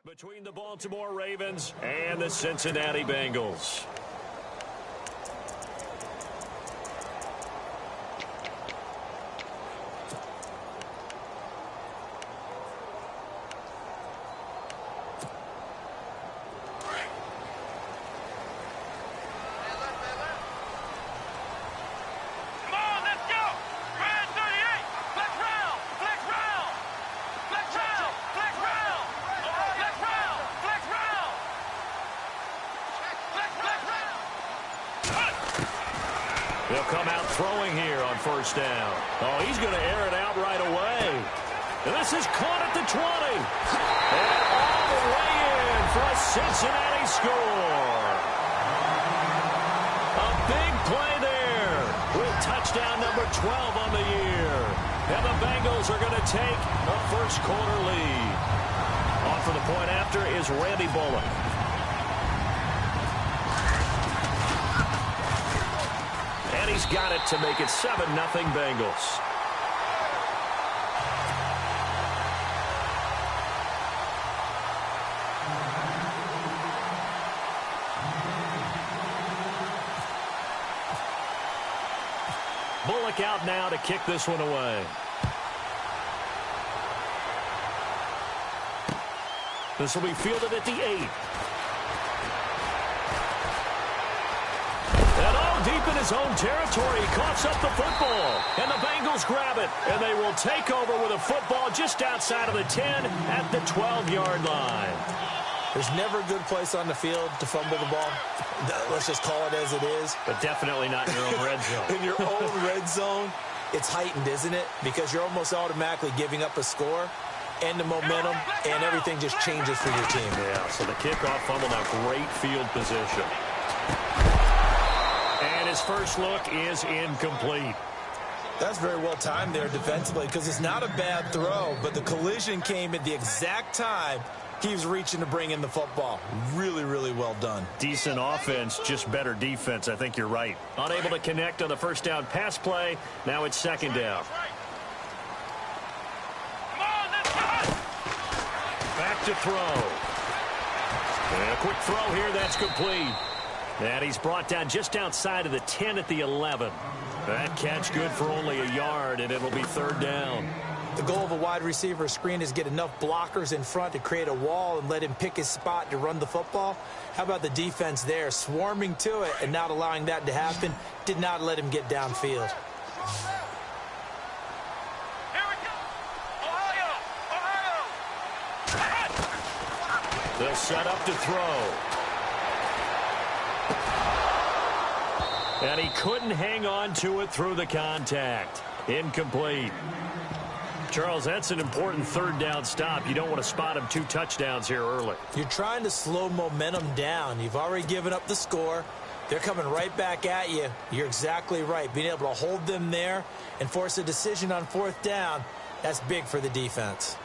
Between the Baltimore Ravens and the Cincinnati Bengals. They'll come out throwing here on first down. Oh, he's going to air it out right away. And this is caught at the 20. And all the way in for a Cincinnati score. A big play there with touchdown number 12 on the year. And the Bengals are going to take a first quarter lead. On for the point after is Randy Bullock. And he's got it to make it 7-0 Bengals. Bullock out now to kick this one away. This will be fielded at the 8. Deep in his own territory, he coughs up the football, and the Bengals grab it, and they will take over with a football just outside of the 10 at the 12-yard line. There's never a good place on the field to fumble the ball. Let's just call it as it is. But definitely not in your own red zone. In your own red zone, it's heightened, isn't it? Because you're almost automatically giving up a score and the momentum, and everything just changes for your team. Yeah, so the kickoff fumble, now great field position. And his first look is incomplete. That's very well timed there defensively because it's not a bad throw, but the collision came at the exact time he was reaching to bring in the football. Really, really well done. Decent offense, just better defense. I think you're right. Unable to connect on the first down pass play. Now it's second down. Back to throw. And a quick throw here. That's complete. And he's brought down just outside of the 10 at the 11. That catch good for only a yard, and it'll be third down. The goal of a wide receiver screen is get enough blockers in front to create a wall and let him pick his spot to run the football. How about the defense there, swarming to it and not allowing that to happen? Did not let him get downfield. They'll set up to throw. And he couldn't hang on to it through the contact. Incomplete. Charles, that's an important third down stop. You don't want to spot him 2 touchdowns here early. You're trying to slow momentum down. You've already given up the score. They're coming right back at you. You're exactly right. Being able to hold them there and force a decision on fourth down, that's big for the defense.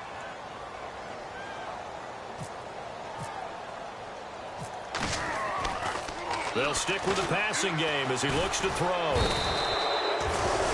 They'll stick with the passing game as he looks to throw.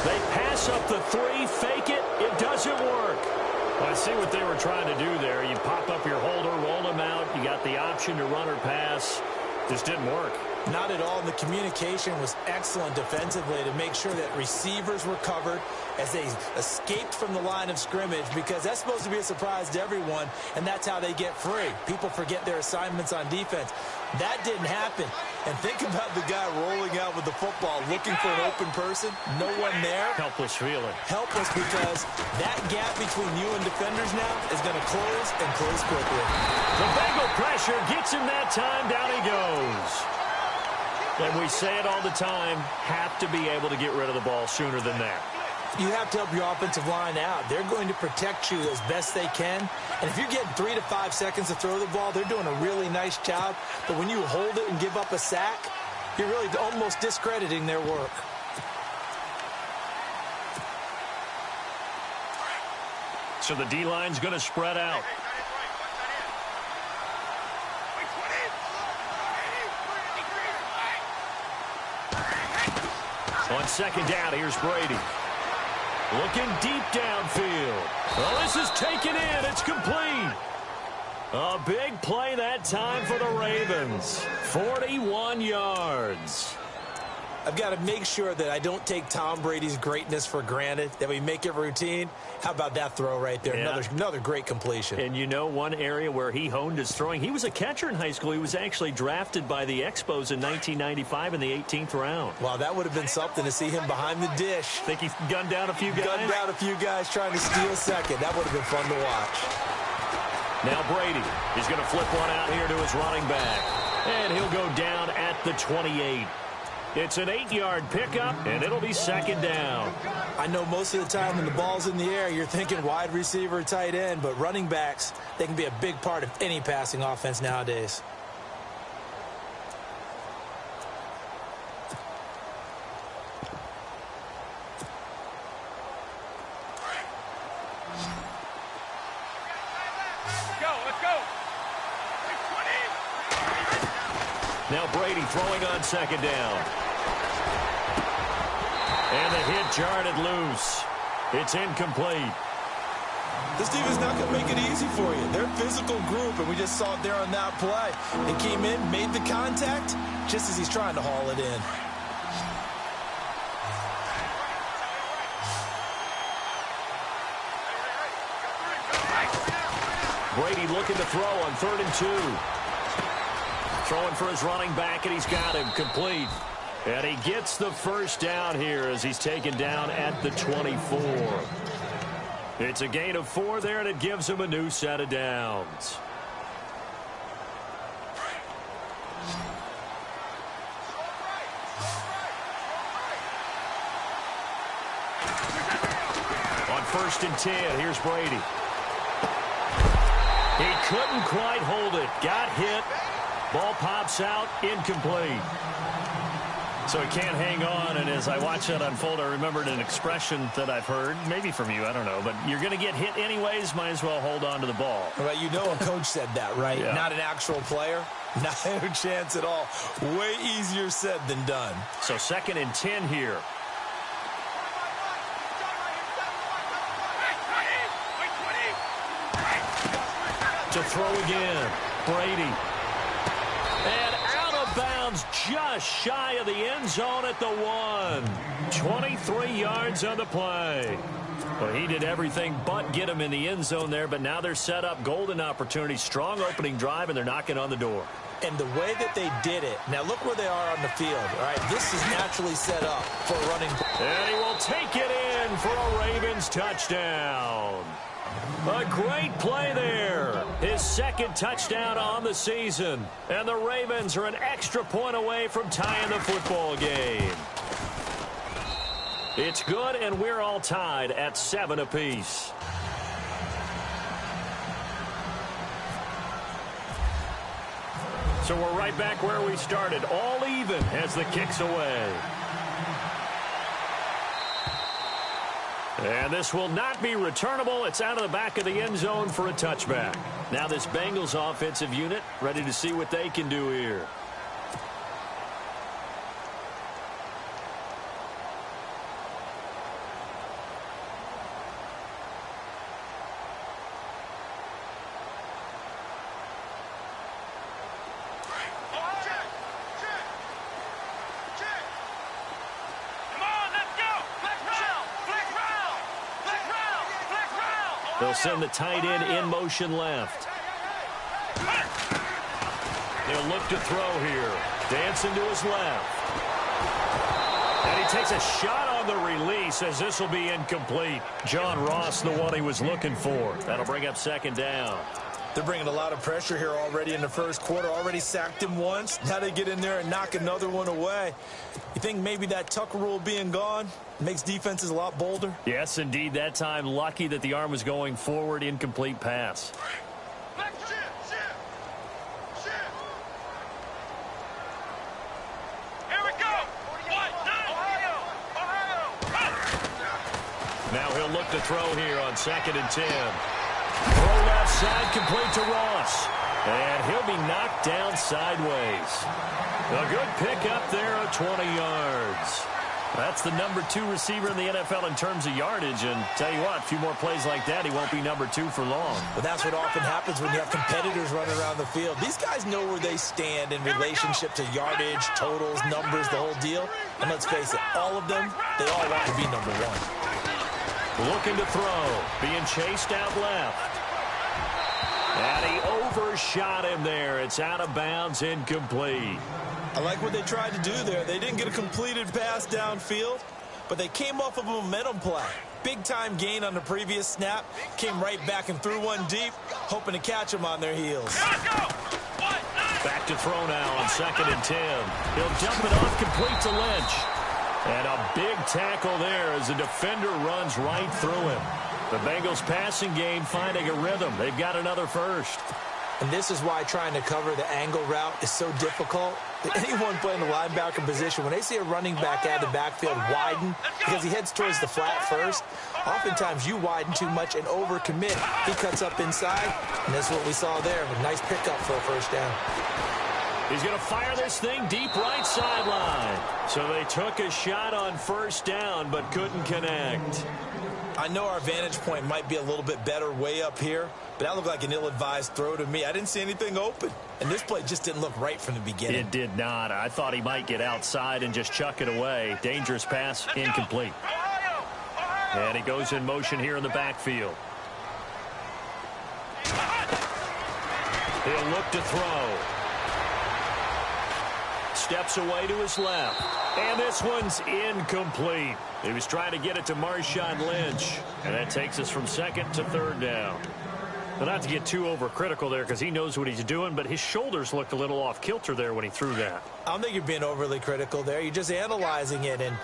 They pass up the 3, fake it. It doesn't work. Well, I see what they were trying to do there. You pop up your holder, roll him out. You got the option to run or pass. Just didn't work. Not at all. The communication was excellent defensively to make sure that receivers were covered as they escaped from the line of scrimmage, because that's supposed to be a surprise to everyone, and that's how they get free. People forget their assignments on defense. That didn't happen. And think about the guy rolling out with the football, looking for an open person, no one there. Helpless feeling. Helpless, because that gap between you and defenders now is going to close and close quickly. The Bengal pressure gets him that time. Down he goes. And we say it all the time, have to be able to get rid of the ball sooner than that. You have to help your offensive line out. They're going to protect you as best they can. And if you're getting 3 to 5 seconds to throw the ball, they're doing a really nice job. But when you hold it and give up a sack, you're really almost discrediting their work. So the D-line's going to spread out. On second down, here's Brady. Looking deep downfield. Well, this is taken in. It's complete. A big play that time for the Ravens. 41 yards. I've got to make sure that I don't take Tom Brady's greatness for granted, that we make it routine. How about that throw right there? Yeah. Another great completion. And you know one area where he honed his throwing? He was a catcher in high school. He was actually drafted by the Expos in 1995 in the 18th round. Wow, that would have been something to see him behind the dish. Think he gunned down a few guys? Gunned down a few guys trying to steal second. That would have been fun to watch. Now Brady is going to flip one out here to his running back. And he'll go down at the 28. It's an 8-yard pickup, and it'll be second down. I know most of the time when the ball's in the air, you're thinking wide receiver, tight end, but running backs, they can be a big part of any passing offense nowadays. Now Brady throwing on second down. And the hit jarred it loose. It's incomplete. This defense is not going to make it easy for you. They're a physical group, and we just saw it there on that play. They came in, made the contact, just as he's trying to haul it in. Brady looking to throw on 3rd and 2. Throwing for his running back, and he's got him complete. And he gets the first down here as he's taken down at the 24. It's a gain of 4 there, and it gives him a new set of downs. On 1st and 10, here's Brady. He couldn't quite hold it. Got hit. Ball pops out, incomplete. So he can't hang on, and as I watch that unfold, I remembered an expression that I've heard, maybe from you, I don't know, but you're going to get hit anyways, might as well hold on to the ball. Right, you know a coach said that, right? Yeah. Not an actual player. Not a chance at all. Way easier said than done. So 2nd and 10 here. To throw again, Brady. And out of bounds, just shy of the end zone at the 1. 23 yards on the play. Well, he did everything but get him in the end zone there, but now they're set up. Golden opportunity, strong opening drive, and they're knocking on the door. And the way that they did it, now look where they are on the field. All right, this is naturally set up for a running. And he will take it in for a Ravens touchdown. A great play there. His 2nd touchdown on the season. And the Ravens are an extra point away from tying the football game. It's good, and we're all tied at 7 apiece. So we're right back where we started. All even as the kick's away. And this will not be returnable. It's out of the back of the end zone for a touchback. Now this Bengals offensive unit ready to see what they can do here. They'll send the tight end in motion left. They'll look to throw here. Dancing to his left. And he takes a shot on the release as this will be incomplete. John Ross, the one he was looking for. That'll bring up 2nd down. They're bringing a lot of pressure here already in the first quarter. Already sacked him once. Now they get in there and knock another one away. You think maybe that Tucker rule being gone makes defenses a lot bolder? Yes, indeed. That time, lucky that the arm was going forward. Incomplete pass. Now he'll look to throw here on 2nd and 10. Throw left side, complete to Ross. And he'll be knocked down sideways. A good pick up there of 20 yards. That's the number 2 receiver in the NFL in terms of yardage. And tell you what, a few more plays like that, he won't be number 2 for long. But that's what often happens when you have competitors running around the field. These guys know where they stand in relationship to yardage, totals, numbers, the whole deal. And let's face it, all of them, they all want to be number 1. Looking to throw, being chased out left. And he overshot him there. It's out of bounds, incomplete. I like what they tried to do there. They didn't get a completed pass downfield, but they came off of a momentum play. Big-time gain on the previous snap. Came right back and threw one deep, hoping to catch them on their heels. Back to throw now on 2nd and 10. He'll dump it off, complete to Lynch. And a big tackle there as the defender runs right through him. The Bengals passing game finding a rhythm. They've got another first. And this is why trying to cover the angle route is so difficult. Anyone playing the linebacker position, when they see a running back out of the backfield widen because he heads towards the flat first, oftentimes you widen too much and overcommit. He cuts up inside, and that's what we saw there. A nice pickup for a first down. He's going to fire this thing deep right sideline. So they took a shot on first down but couldn't connect. I know our vantage point might be a little bit better way up here, but that looked like an ill-advised throw to me. I didn't see anything open, and this play just didn't look right from the beginning. It did not. I thought he might get outside and just chuck it away. Dangerous pass, incomplete. And he goes in motion here in the backfield. He'll look to throw. Steps away to his left. And this one's incomplete. He was trying to get it to Marshawn Lynch. And that takes us from 2nd to 3rd down. But not to get too overcritical there because he knows what he's doing, but his shoulders looked a little off kilter there when he threw that. I don't think you're being overly critical there. You're just analyzing it, and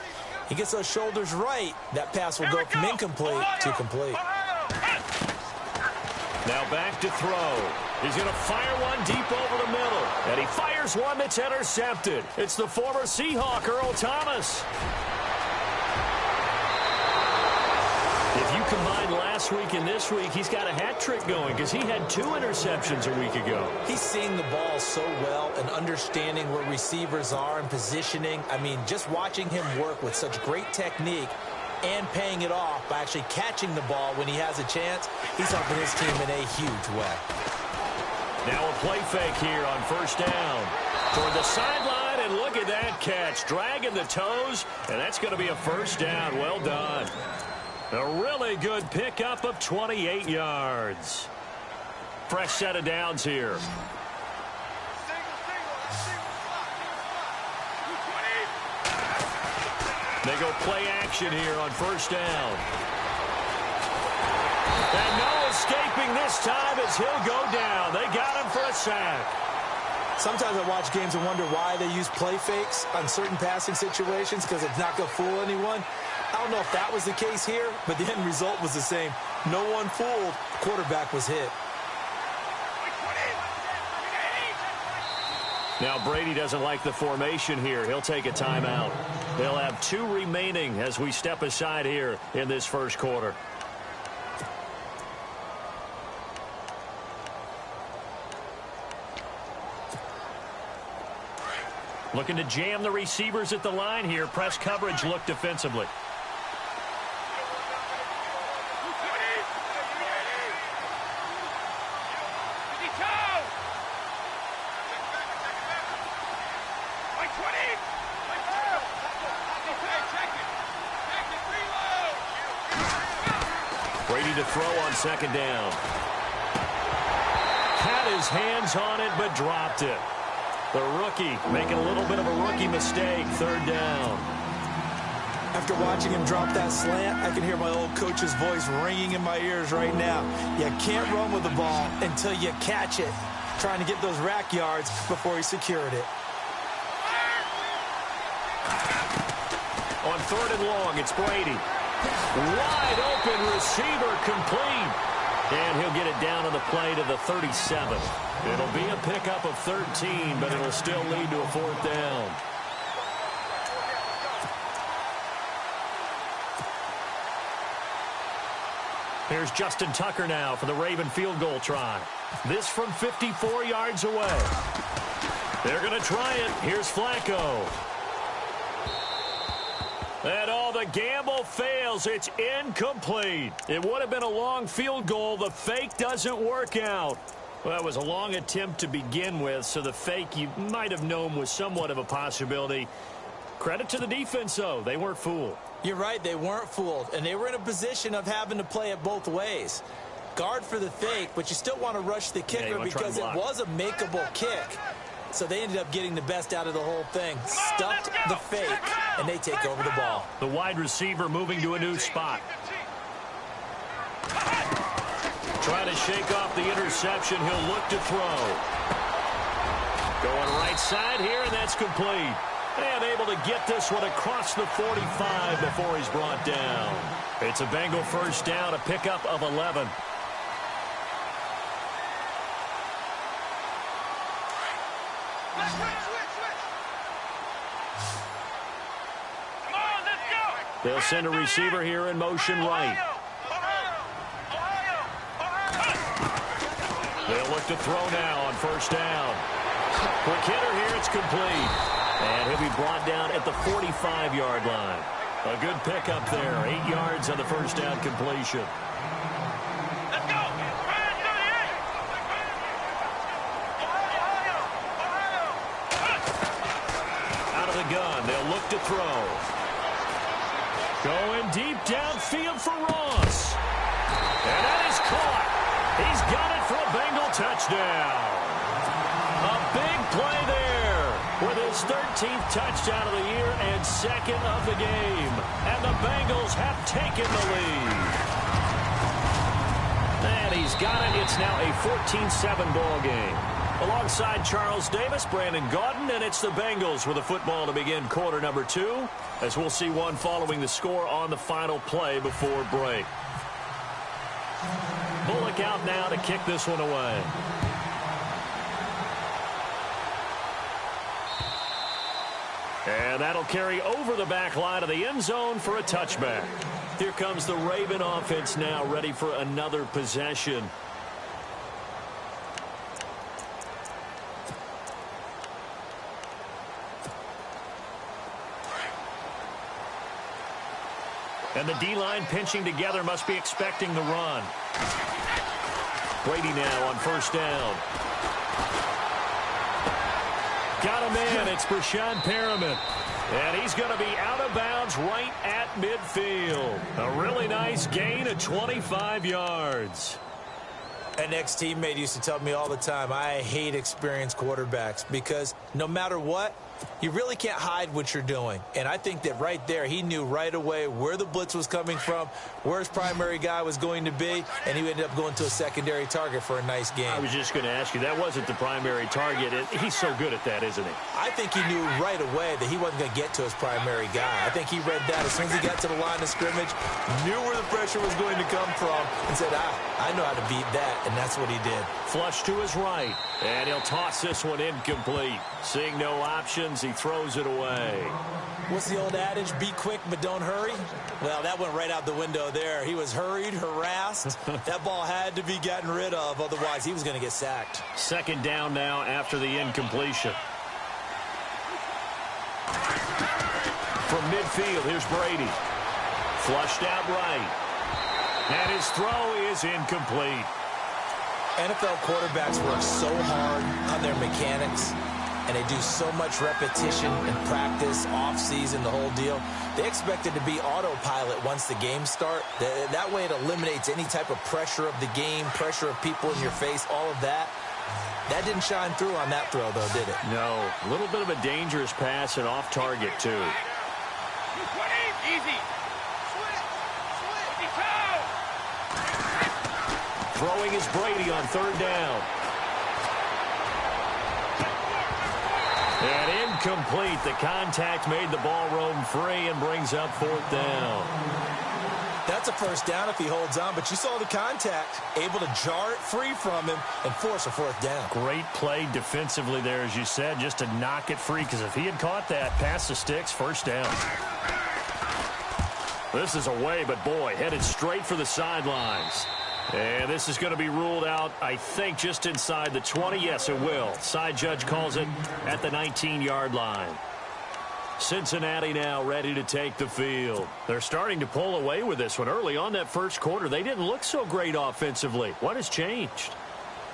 he gets those shoulders right. That pass will go from incomplete to complete. Now back to throw. He's going to fire one deep over the middle. And he fires one that's intercepted. It's the former Seahawk, Earl Thomas. If you combine last week and this week, he's got a hat trick going because he had 2 interceptions a week ago. He's seeing the ball so well and understanding where receivers are and positioning. I mean, just watching him work with such great technique and paying it off by actually catching the ball when he has a chance, he's helping his team in a huge way. Now a play fake here on first down. Toward the sideline, and look at that catch. Dragging the toes, and that's going to be a first down. Well done. A really good pickup of 28 yards. Fresh set of downs here. They go play action here on first down. And no escaping this time as he'll go down. They got him for a sack. Sometimes I watch games and wonder why they use play fakes on certain passing situations because it's not going to fool anyone. I don't know if that was the case here, but the end result was the same. No one fooled. Quarterback was hit. Now Brady doesn't like the formation here. He'll take a timeout. They'll have 2 remaining as we step aside here in this first quarter. Looking to jam the receivers at the line here. Press coverage look defensively. Brady to throw on second down. Had his hands on it, but dropped it. The rookie making a little bit of a rookie mistake, third down. After watching him drop that slant, I can hear my old coach's voice ringing in my ears right now. You can't run with the ball until you catch it. Trying to get those rack yards before he secured it. On third and long, it's Brady. Wide open receiver, complete. And he'll get it down on the play to the 37. It'll be a pickup of 13, but it'll still lead to a fourth down. Here's Justin Tucker now for the Raven field goal try. This from 54 yards away. They're going to try it. Here's Flacco. And all the gamble fails. It's incomplete. It would have been a long field goal. The fake doesn't work out. Well, it was a long attempt to begin with, so the fake you might have known was somewhat of a possibility. Credit to the defense, though. They weren't fooled. You're right. They weren't fooled, and they were in a position of having to play it both ways. Guard for the fake, but you still want to rush the kicker because it was a makeable kick. So they ended up getting the best out of the whole thing. Stuffed the fake, and they take over the ball. The wide receiver moving to a new spot. Trying to shake off the interception. He'll look to throw. Going right side here, and that's complete. And able to get this one across the 45 before he's brought down. It's a Bengal first down, a pickup of 11. They'll send a receiver here in motion right. They'll look to throw now on first down. Quick hitter here, it's complete. And he'll be brought down at the 45-yard line. A good pickup there, 8 yards on the first down completion. Let's go! Out of the gun, they'll look to throw. Going deep downfield for Ross. And that is caught. He's got it for a Bengal touchdown. A big play there with his 13th touchdown of the year and second of the game. And the Bengals have taken the lead. And he's got it. It's now a 14-7 ball game. Alongside Charles Davis, Brandon Gaudin, and it's the Bengals with a football to begin quarter number 2, as we'll see one following the score on the final play before break. Bullock out now to kick this one away. And that'll carry over the back line of the end zone for a touchback. Here comes the Raven offense now, ready for another possession. And the D-line pinching together, must be expecting the run. Brady now on first down. Got a man. It's Brashad Perriman. And he's going to be out of bounds right at midfield. A really nice gain of 25 yards. An ex-teammate used to tell me all the time, I hate experienced quarterbacks because no matter what, you really can't hide what you're doing. And I think that right there, he knew right away where the blitz was coming from, where his primary guy was going to be, and he ended up going to a secondary target for a nice game. I was just going to ask you, that wasn't the primary target. He's so good at that, isn't he? I think he knew right away that he wasn't going to get to his primary guy. I think he read that as soon as he got to the line of scrimmage, knew where the pressure was going to come from, and said, I know how to beat that, and that's what he did. Flush to his right, and he'll toss this one incomplete. Seeing no options, he throws it away. What's the old adage? Be quick, but don't hurry? Well, that went right out the window there. He was hurried, harassed. That ball had to be gotten rid of, otherwise he was going to get sacked. Second down now after the incompletion. From midfield, here's Brady. Flushed out right. And his throw is incomplete. NFL quarterbacks work so hard on their mechanics, and they do so much repetition and practice, off-season, the whole deal. They expect it to be autopilot once the games start. That way it eliminates any type of pressure of the game, pressure of people in your face, all of that. That didn't shine through on that throw, though, did it? No. A little bit of a dangerous pass and off target, too. Easy. Throwing is Brady on third down. And incomplete. The contact made the ball roam free and brings up fourth down. That's a first down if he holds on, but you saw the contact, able to jar it free from him and force a fourth down. Great play defensively there, as you said, just to knock it free, because if he had caught that, past the sticks, first down. This is away, but boy, headed straight for the sidelines. And this is going to be ruled out, I think, just inside the 20. Yes, it will. Side judge calls it at the 19-yard line. Cincinnati now ready to take the field. They're starting to pull away with this one. Early on that first quarter, they didn't look so great offensively. What has changed?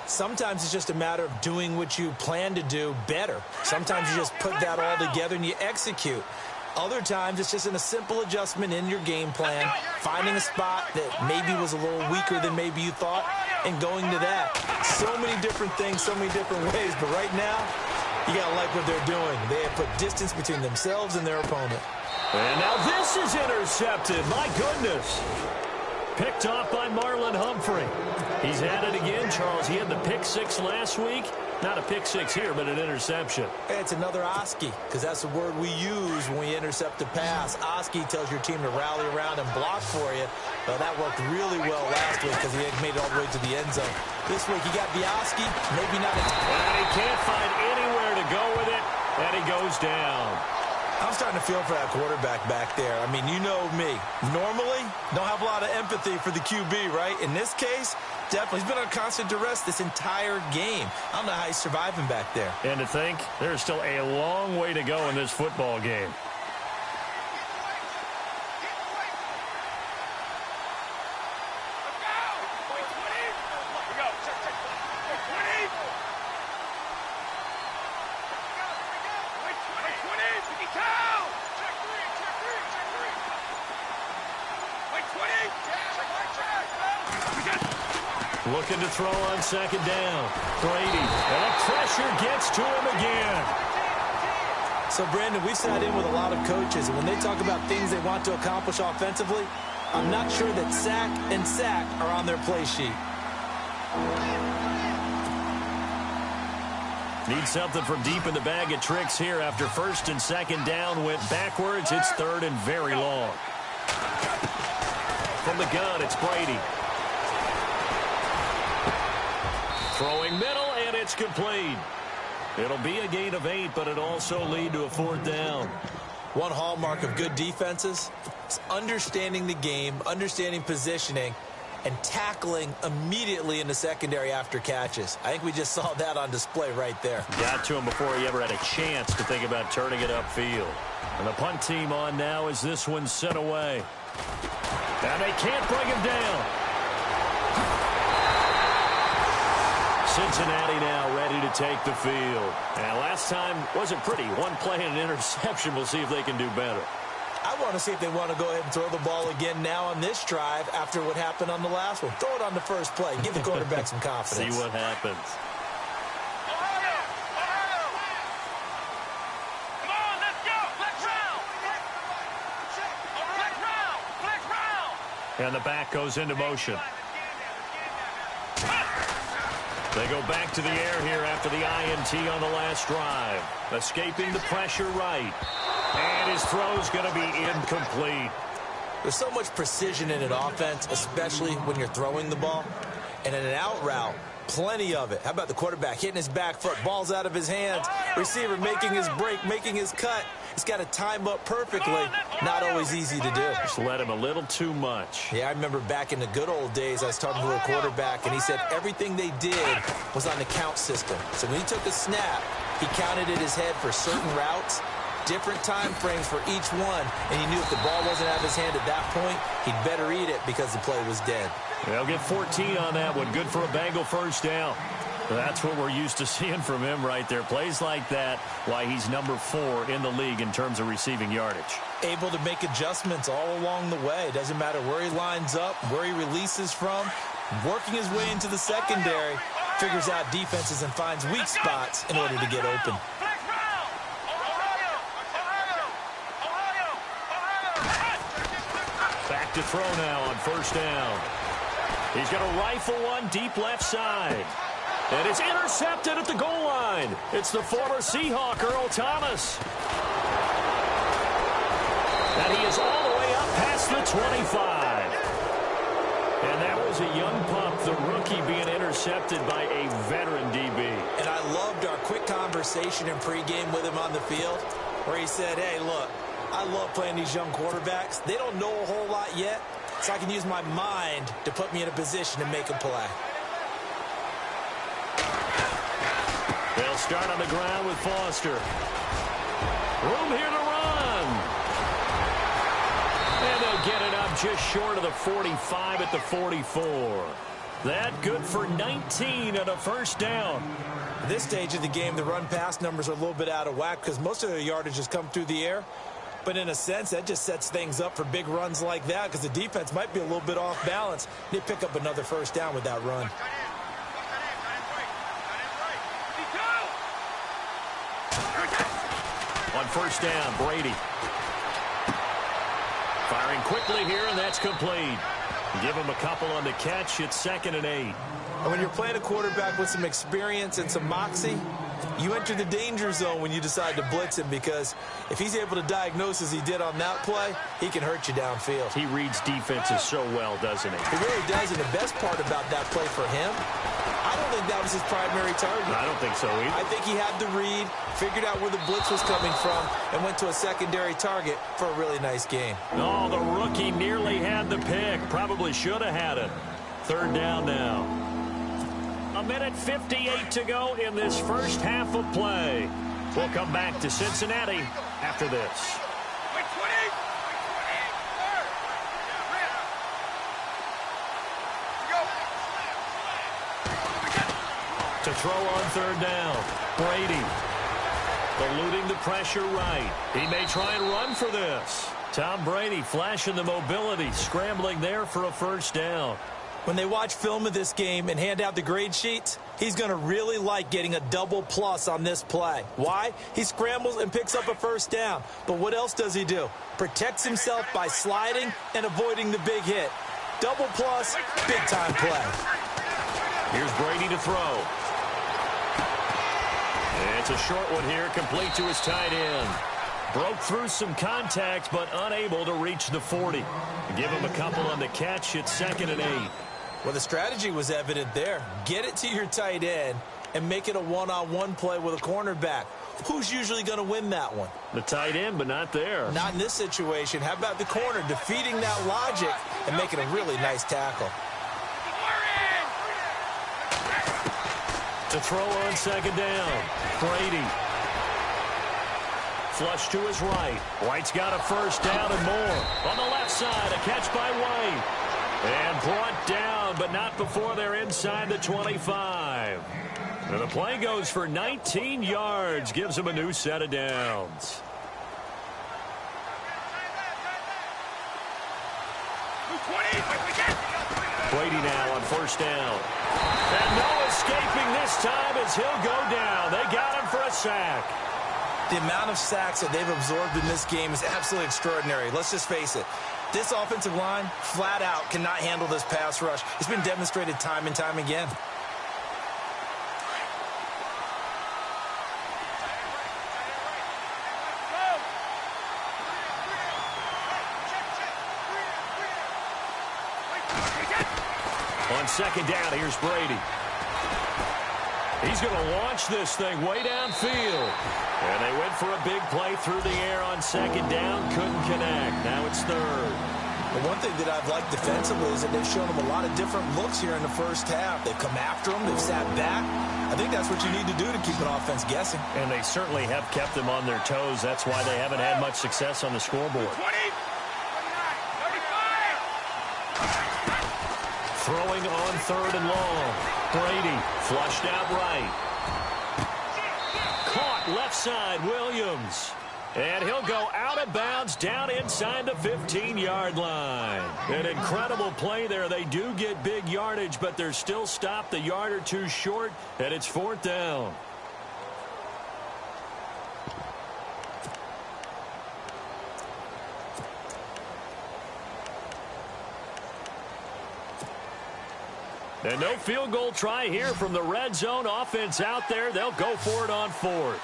Sometimes it's just a matter of doing what you plan to do better. Sometimes you just put that all together and you execute. Other times it's just in a simple adjustment in your game plan, finding a spot that maybe was a little weaker than maybe you thought, and going to that. So many different things, so many different ways, but right now, you got to like what they're doing. They have put distance between themselves and their opponent. And now this is intercepted. My goodness. Picked off by Marlon Humphrey. He's at it again, Charles. He had the pick six last week. Not a pick six here, but an interception. It's another Oski, because that's the word we use when we intercept a pass. Oski tells your team to rally around and block for you. Well, that worked really well last week because he had made it all the way to the end zone. This week he got the Oski, maybe not. And he can't find anywhere to go with it, and he goes down. I'm starting to feel for that quarterback back there. I mean, you know me. Normally, don't have a lot of empathy for the QB, right? In this case, definitely. He's been on constant duress this entire game. I don't know how he's surviving back there. And to think, there's still a long way to go in this football game. Looking to throw on second down. Brady. And the pressure gets to him again. So, Brandon, we've sat in with a lot of coaches, and when they talk about things they want to accomplish offensively, I'm not sure that sack and sack are on their play sheet. Need something from deep in the bag of tricks here after first and second down went backwards. It's third and very long. From the gun, it's Brady. Throwing middle, and it's complete. It'll be a gain of 8, but it also lead to a fourth down. One hallmark of good defenses is understanding the game, understanding positioning, and tackling immediately in the secondary after catches. I think we just saw that on display right there. Got to him before he ever had a chance to think about turning it upfield. And the punt team on now as this one's sent away. And they can't bring him down. Cincinnati now ready to take the field. And last time wasn't pretty. One play and an interception. We'll see if they can do better. I want to see if they want to go ahead and throw the ball again now on this drive after what happened on the last one. Throw it on the first play. Give the quarterback some confidence. See what happens. Come on, let's go. Flex round. Flex round. And the back goes into motion. They go back to the air here after the INT on the last drive. Escaping the pressure right. And his throw's going to be incomplete. There's so much precision in an offense, especially when you're throwing the ball. And in an out route, plenty of it. How about the quarterback hitting his back foot, ball's out of his hands, receiver making his break, making his cut. He's got to time up perfectly. Not always easy to do. Just let him a little too much. Yeah, I remember back in the good old days, I was talking to a quarterback, and he said everything they did was on the count system. So when he took a snap, he counted in his head for certain routes, different time frames for each one, and he knew if the ball wasn't out of his hand at that point, he'd better eat it because the play was dead. They'll get 14 on that one. Good for a Bengal first down. That's what we're used to seeing from him right there. Plays like that, why he's number 4 in the league in terms of receiving yardage. Able to make adjustments all along the way. Doesn't matter where he lines up, where he releases from. Working his way into the secondary, figures out defenses and finds weak spots in order to get open. Back to throw now on first down. He's going to rifle one deep left side. And it's intercepted at the goal line. It's the former Seahawk, Earl Thomas. And he is all the way up past the 25. And that was a young pup, the rookie, being intercepted by a veteran DB. And I loved our quick conversation in pregame with him on the field where he said, hey, look, I love playing these young quarterbacks. They don't know a whole lot yet, so I can use my mind to put me in a position to make a play. They'll start on the ground with Foster. Room here to run. just short of the 45 at the 44. That good for 19 and a first down. At this stage of the game, the run-pass numbers are a little bit out of whack because most of their yardage has come through the air. But in a sense, that just sets things up for big runs like that because the defense might be a little bit off balance. They pick up another first down with that run. On first down, Brady. Firing quickly here, and that's complete. Give him a couple on the catch. It's 2nd and 8. And when you're playing a quarterback with some experience and some moxie, you enter the danger zone when you decide to blitz him because if he's able to diagnose as he did on that play, he can hurt you downfield. He reads defenses so well, doesn't he? He really does, and the best part about that play for him, I don't think that was his primary target. I don't think so either. I think he had the read, figured out where the blitz was coming from, and went to a secondary target for a really nice game. Oh, the rookie nearly had the pick. Probably should have had it. 3rd down now. 1:58 to go in this first half of play. We'll come back to Cincinnati after this. To throw on 3rd down, Brady. Eluding the pressure right. He may try and run for this. Tom Brady flashing the mobility, scrambling there for a first down. When they watch film of this game and hand out the grade sheets, he's going to really like getting a double plus on this play. Why? He scrambles and picks up a first down. But what else does he do? Protects himself by sliding and avoiding the big hit. Double plus, big-time play. Here's Brady to throw. It's a short one here, complete to his tight end. Broke through some contact, but unable to reach the 40. Give him a couple on the catch. It's 2nd and 8. Well, the strategy was evident there. Get it to your tight end and make it a one-on-one play with a cornerback. Who's usually going to win that one? The tight end, but not there. Not in this situation. How about the corner defeating that logic and making a really nice tackle? To throw on 2nd down, Brady. Flush to his right. White's got a first down and more. On the left side, a catch by White. And brought down, but not before they're inside the 25. And the play goes for 19 yards. Gives him a new set of downs. Brady now on first down. And no escaping this time as he'll go down. They got him for a sack. The amount of sacks that they've absorbed in this game is absolutely extraordinary. Let's just face it. This offensive line, flat out, cannot handle this pass rush. It's been demonstrated time and time again. On 2nd down, here's Brady. He's going to launch this thing way downfield. And they went for a big play through the air on 2nd down. Couldn't connect. Now it's 3rd. But one thing that I've liked defensively is that they've shown them a lot of different looks here in the first half. They've come after them. They've sat back. I think that's what you need to do to keep an offense guessing. And they certainly have kept them on their toes. That's why they haven't had much success on the scoreboard. Throwing on 3rd and long. Brady flushed out right. Caught left side, Williams. And he'll go out of bounds down inside the 15-yard line. An incredible play there. They do get big yardage, but they're still stopped a yard or two short, and it's 4th down. And no field goal try here from the red zone offense out there. They'll go for it on 4th.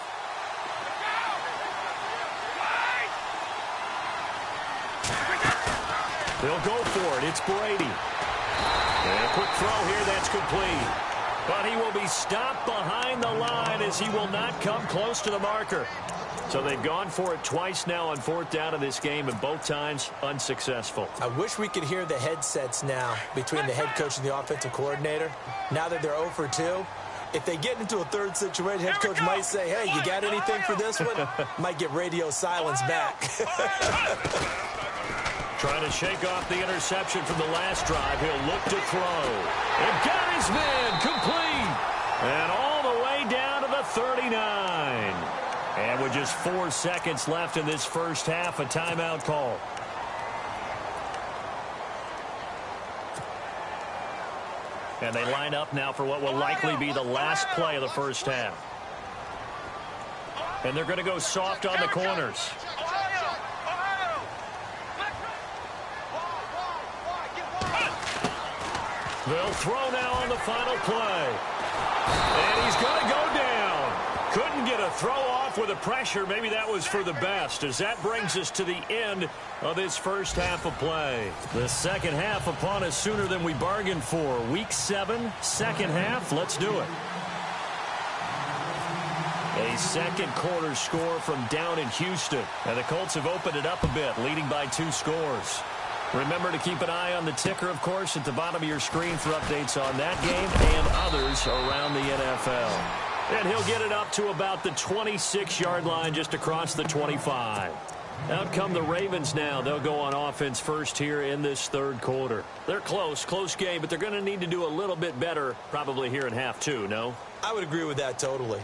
They'll go for it. It's Brady. And a quick throw here. That's complete. But he will be stopped behind the line as he will not come close to the marker. So they've gone for it twice now on 4th down of this game, and both times unsuccessful. I wish we could hear the headsets now between the head coach and the offensive coordinator. Now that they're 0 for 2, if they get into a 3rd situation, head coach might say, hey, you got anything for this one? Might get radio silence back. Trying to shake off the interception from the last drive. He'll look to throw. And got his man complete. And all the way down to the 39. And with just 4 seconds left in this first half, a timeout call. And they line up now for what will likely be the last play of the first half. And they're going to go soft on the corners. They'll throw now on the final play. And he's going to go down. Couldn't get a throw off with the pressure. Maybe that was for the best, as that brings us to the end of this first half of play. The second half upon us sooner than we bargained for. Week 7, second half. Let's do it. A second quarter score from down in Houston. And the Colts have opened it up a bit, leading by 2 scores. Remember to keep an eye on the ticker, of course, at the bottom of your screen for updates on that game and others around the NFL. And he'll get it up to about the 26-yard line, just across the 25. Out come the Ravens now. They'll go on offense first here in this third quarter. They're close game, but they're going to need to do a little bit better probably here in half 2, no? I would agree with that totally.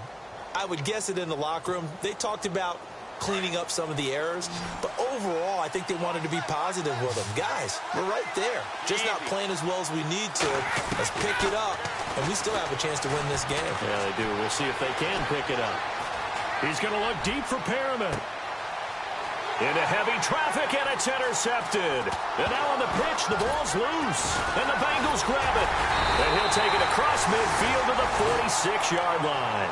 I would guess it in the locker room. They talked about cleaning up some of the errors, but overall I think they wanted to be positive with them. Guys, we're right there, just not playing as well as we need to. Let's pick it up, and we still have a chance to win this game. Yeah, they do. We'll see if they can pick it up. He's going to look deep for Perriman. Into heavy traffic, and it's intercepted. And now on the pitch, the ball's loose, and the Bengals grab it. And he'll take it across midfield to the 46-yard line.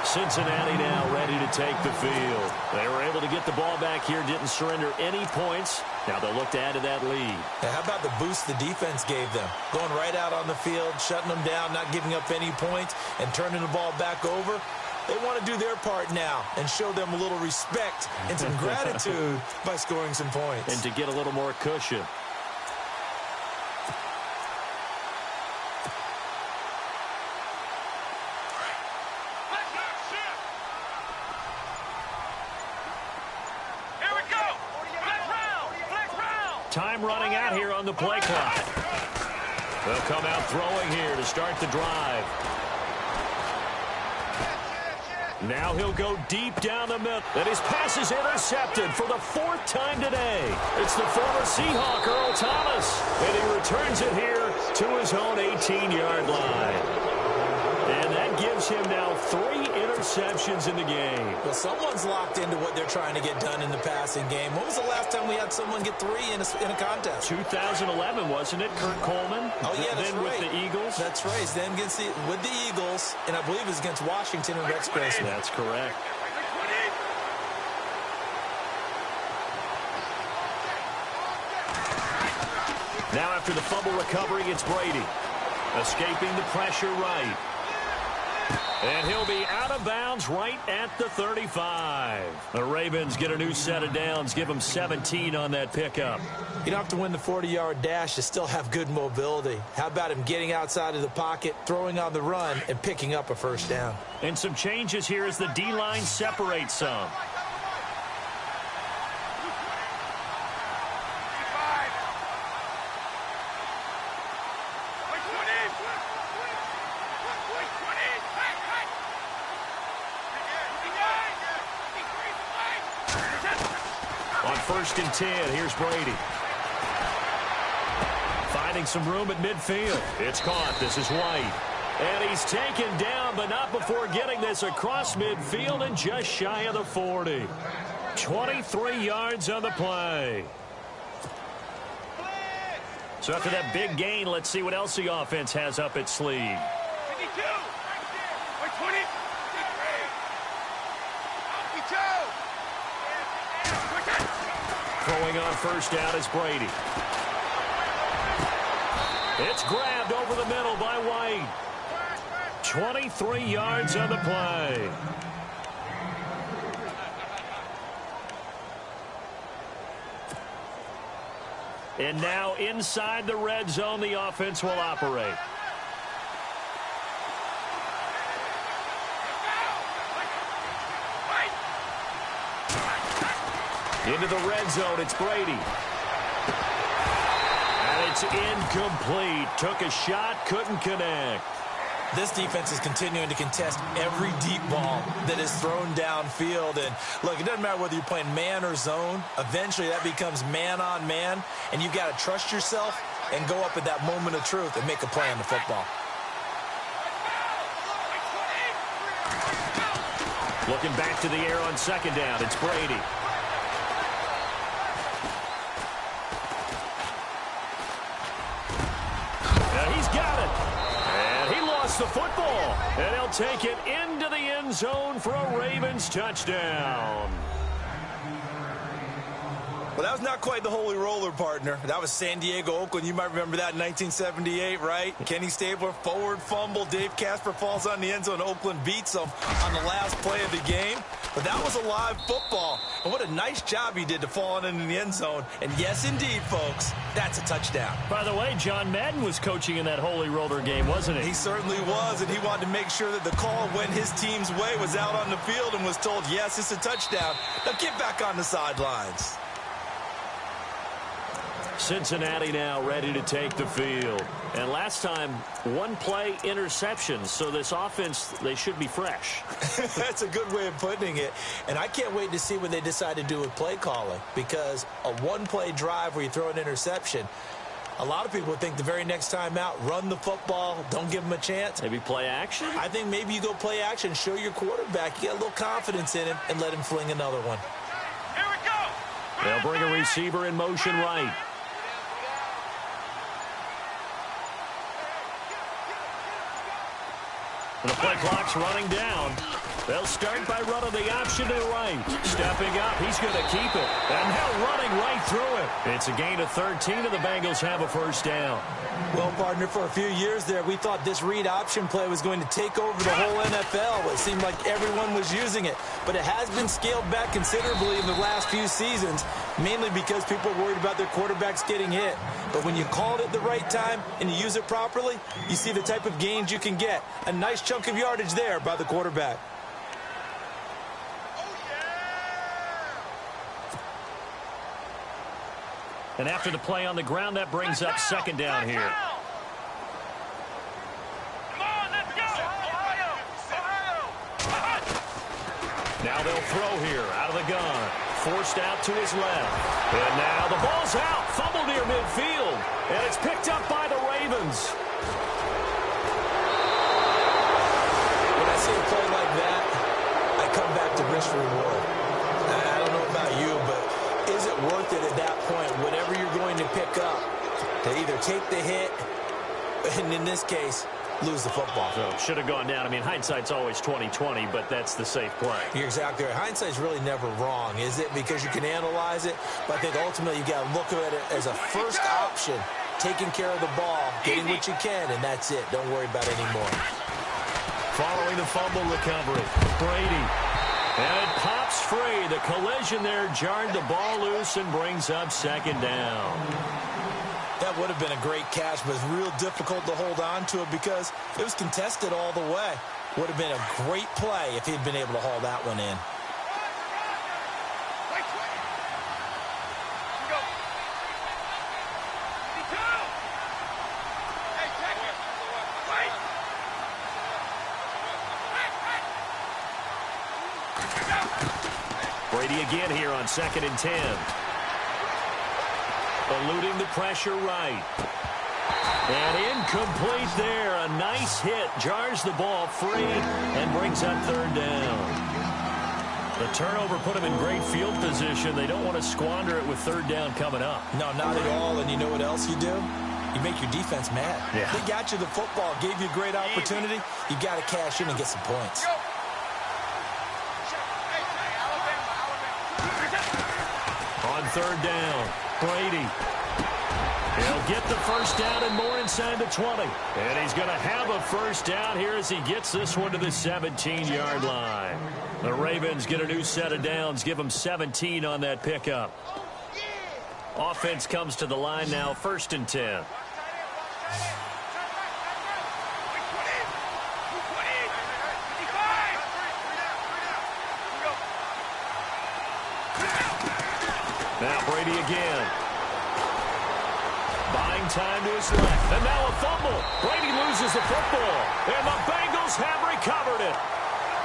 Cincinnati now ready to take the field. They were able to get the ball back here, didn't surrender any points. Now they'll look to add to that lead. Now, how about the boost the defense gave them? Going right out on the field, shutting them down, not giving up any points, and turning the ball back over. They want to do their part now and show them a little respect and some gratitude by scoring some points. And to get a little more cushion. Time running out here on the play clock. They'll come out throwing here to start the drive. Now he'll go deep down the middle. And his pass is intercepted for the 4th time today. It's the former Seahawk, Earl Thomas. And he returns it here to his own 18-yard line. And that gives him now 3 interceptions in the game. Well, someone's locked into what they're trying to get done in the passing game. When was the last time we had someone get 3 in a contest? 2011, wasn't it? Kurt Coleman? Oh, yeah, that's then right. With the Eagles? That's right. Then with the Eagles, and I believe it was against Washington and Rex Grossman. That's correct. Now after the fumble recovery, it's Brady. Escaping the pressure right. And he'll be out of bounds right at the 35. The Ravens get a new set of downs, give them 17 on that pickup. You don't have to win the 40-yard dash to still have good mobility. How about him getting outside of the pocket, throwing on the run, and picking up a first down? And some changes here as the D-line separates some. On 1st and 10, here's Brady. Finding some room at midfield. It's caught. This is White. And he's taken down, but not before getting this across midfield and just shy of the 40. 23 yards on the play. So after that big gain, let's see what else the offense has up its sleeve. 52. 20. Throwing on first down is Brady. It's grabbed over the middle by White. 23 yards on the play. And now inside the red zone, the offense will operate. Into the red zone, it's Brady. it's incomplete. Took a shot, couldn't connect. This defense is continuing to contest every deep ball that is thrown downfield. And, look, it doesn't matter whether you're playing man or zone. Eventually, that becomes man-on-man, and you've got to trust yourself and go up at that moment of truth and make a play on the football. Looking back to the air on second down, it's Brady. Now he's got it. And he lost the football. And he'll take it into the end zone for a Ravens touchdown. Well, that was not quite the holy roller, partner. That was San Diego, Oakland. You might remember that in 1978, right? Kenny Stabler, forward fumble. Dave Casper falls on the end zone. Oakland beats them on the last play of the game. But that was a live football. And what a nice job he did to fall on into the end zone. And yes, indeed, folks, that's a touchdown. By the way, John Madden was coaching in that holy roller game, wasn't he? He certainly was, and he wanted to make sure that the call went his team's way, was out on the field and was told, yes, it's a touchdown. Now get back on the sidelines. Cincinnati now ready to take the field. And last time, one play interception. So this offense, they should be fresh. That's a good way of putting it. And I can't wait to see what they decide to do with play calling. Because a one-play drive where you throw an interception, a lot of people think the very next time out, run the football, don't give them a chance. Maybe play action? I think maybe you go play action, show your quarterback, you get a little confidence in him, and let him fling another one. Here we go. They'll bring a receiver in motion right. And the play clock's running down. They'll start by running the option to the right. Stepping up, he's going to keep it. And now running right through it. It's a gain of 13, and the Bengals have a first down. Well, partner, for a few years there, we thought this read option play was going to take over the whole NFL. It seemed like everyone was using it. But it has been scaled back considerably in the last few seasons, mainly because people are worried about their quarterbacks getting hit. But when you call it at the right time and you use it properly, you see the type of gains you can get. A nice chunk of yardage there by the quarterback. And after the play on the ground, that brings up second down here. Come on, let's go. Ohio. Now they'll throw here out of the gun. Forced out to his left. And now the ball's out. Fumble near midfield. And it's picked up by the Ravens. When I see a play like that, I come back to risk reward. I don't know about you, but is it worth it at that point, whatever you're going to pick up, to either take the hit, and in this case, lose the football? So should have gone down. I mean, hindsight's always 20/20, but that's the safe play. You're exactly right. Hindsight's really never wrong, is it? Because you can analyze it, but I think ultimately you got to look at it as a first option, taking care of the ball, getting what you can, and that's it. Don't worry about it anymore. Following the fumble recovery, Brady. And it pops free. The collision there jarred the ball loose and brings up second down. That would have been a great catch, but it's real difficult to hold on to it because it was contested all the way. Would have been a great play if he'd been able to haul that one in. Brady again here on 2nd and 10. Eluding the pressure right. And incomplete there. A nice hit. Jars the ball free and brings up third down. The turnover put him in great field position. They don't want to squander it with third down coming up. No, not at all. And you know what else you do? You make your defense mad. Yeah. They got you the football, gave you a great opportunity. You got to cash in and get some points. On third down, Brady. He'll get the first down and more inside the 20. And he's going to have a first down here as he gets this one to the 17-yard line. The Ravens get a new set of downs, give them 17 on that pickup. Offense comes to the line now, 1st and 10. Now Brady again. Buying time to his left. And now a fumble. Brady loses the football. And the Bengals have recovered it.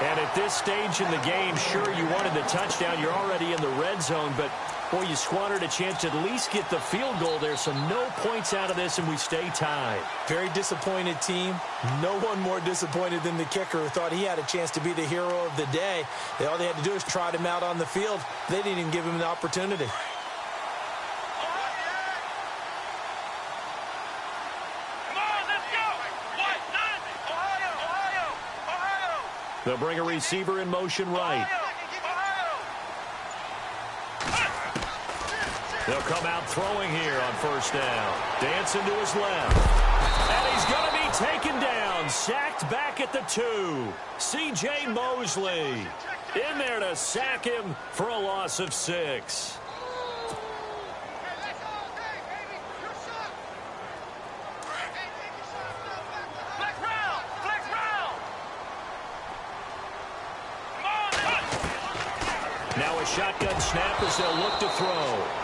And at this stage in the game, sure, you wanted the touchdown. You're already in the red zone. But, boy, you squandered a chance to at least get the field goal there. So no points out of this, and we stay tied. Very disappointed team. No one more disappointed than the kicker who thought he had a chance to be the hero of the day. All they had to do is trot him out on the field. They didn't even give him the opportunity. They'll bring a receiver in motion right. They'll come out throwing here on first down. Dancing to his left. And he's going to be taken down. Sacked back at the 2. C.J. Mosley in there to sack him for a loss of 6. Now a shotgun snap as they'll look to throw.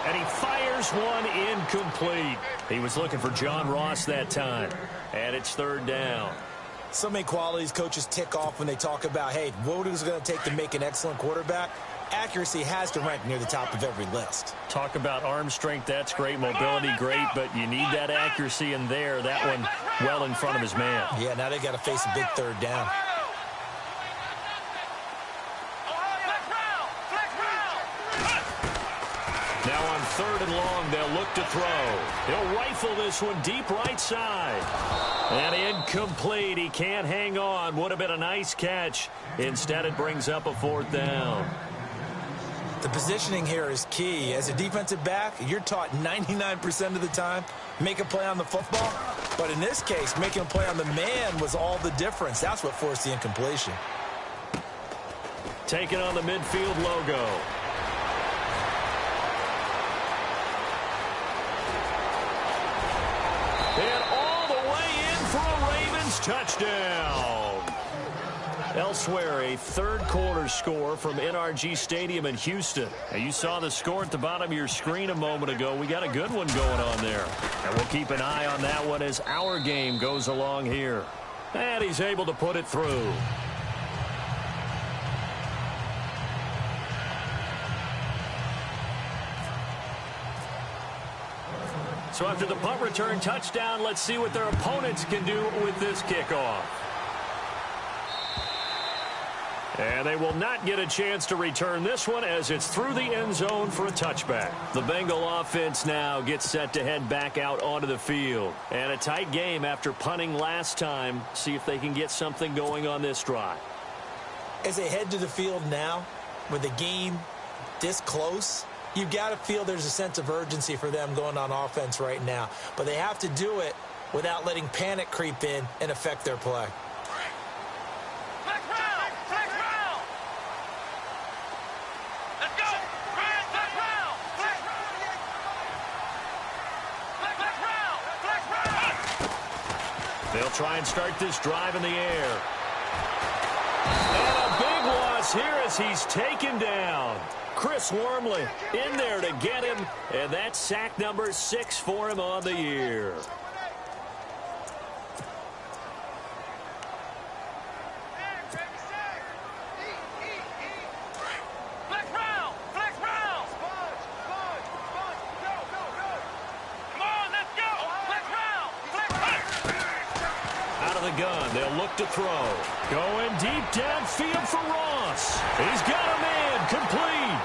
And he fires one incomplete. He was looking for John Ross that time. And it's third down. So many qualities coaches tick off when they talk about, hey, what is it going to take to make an excellent quarterback? Accuracy has to rank near the top of every list. Talk about arm strength, that's great. Mobility, great. But you need that accuracy in there. That one well in front of his man. Yeah, now they got to face a big third down. Now on third and long, they'll look to throw. He'll rifle this one deep right side. And incomplete. He can't hang on. Would have been a nice catch. Instead, it brings up a fourth down. The positioning here is key. As a defensive back, you're taught 99% of the time, make a play on the football. But in this case, making a play on the man was all the difference. That's what forced the incompletion. Taking on the midfield logo. And all the way in for a Ravens touchdown. Elsewhere, a third-quarter score from NRG Stadium in Houston. Now, you saw the score at the bottom of your screen a moment ago. We got a good one going on there. And we'll keep an eye on that one as our game goes along here. And he's able to put it through. So after the punt return touchdown, let's see what their opponents can do with this kickoff. And they will not get a chance to return this one as it's through the end zone for a touchback. The Bengal offense now gets set to head back out onto the field. And a tight game after punting last time. See if they can get something going on this drive. As they head to the field now, with the game this close, you've got to feel there's a sense of urgency for them going on offense right now. But they have to do it without letting panic creep in and affect their play. They'll try and start this drive in the air. And a big loss here as he's taken down. Chris Wormley in there to get him, and that's sack number 6 for him on the year. Gun. They'll look to throw. Going deep downfield for Ross. He's got a man. Complete.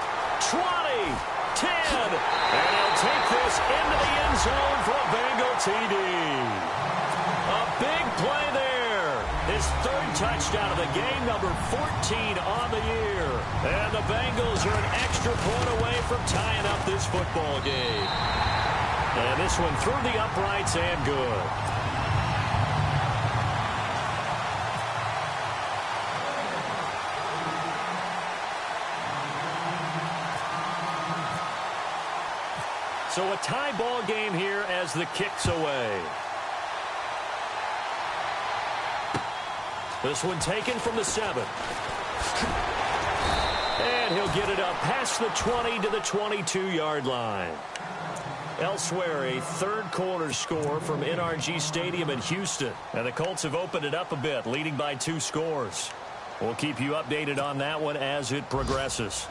20. 10. And he'll take this into the end zone for a Bengal TD. A big play there. His third touchdown of the game, number 14 on the year. And the Bengals are an extra point away from tying up this football game. And this one through the uprights and good. So a tie ball game here as the kick's away. This one taken from the 7. And he'll get it up past the 20 to the 22-yard line. Elsewhere, a third-quarter score from NRG Stadium in Houston. And the Colts have opened it up a bit, leading by 2 scores. We'll keep you updated on that one as it progresses.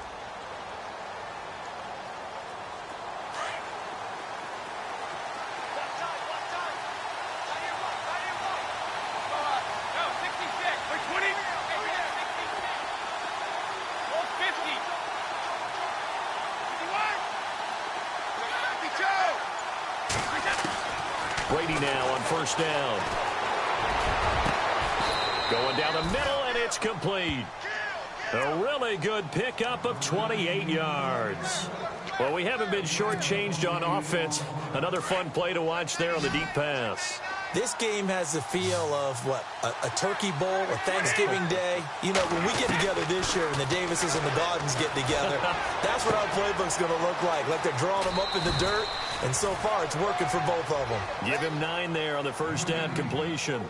Brady now on first down. Going down the middle, and it's complete. A really good pickup of 28 yards. Well, we haven't been shortchanged on offense. Another fun play to watch there on the deep pass. This game has the feel of, what, a turkey bowl, a Thanksgiving day. You know, when we get together this year and the Davises and the Gaudens get together, that's what our playbook's going to look like. Like they're drawing them up in the dirt, and so far it's working for both of them. Give him 9 there on the first down completion.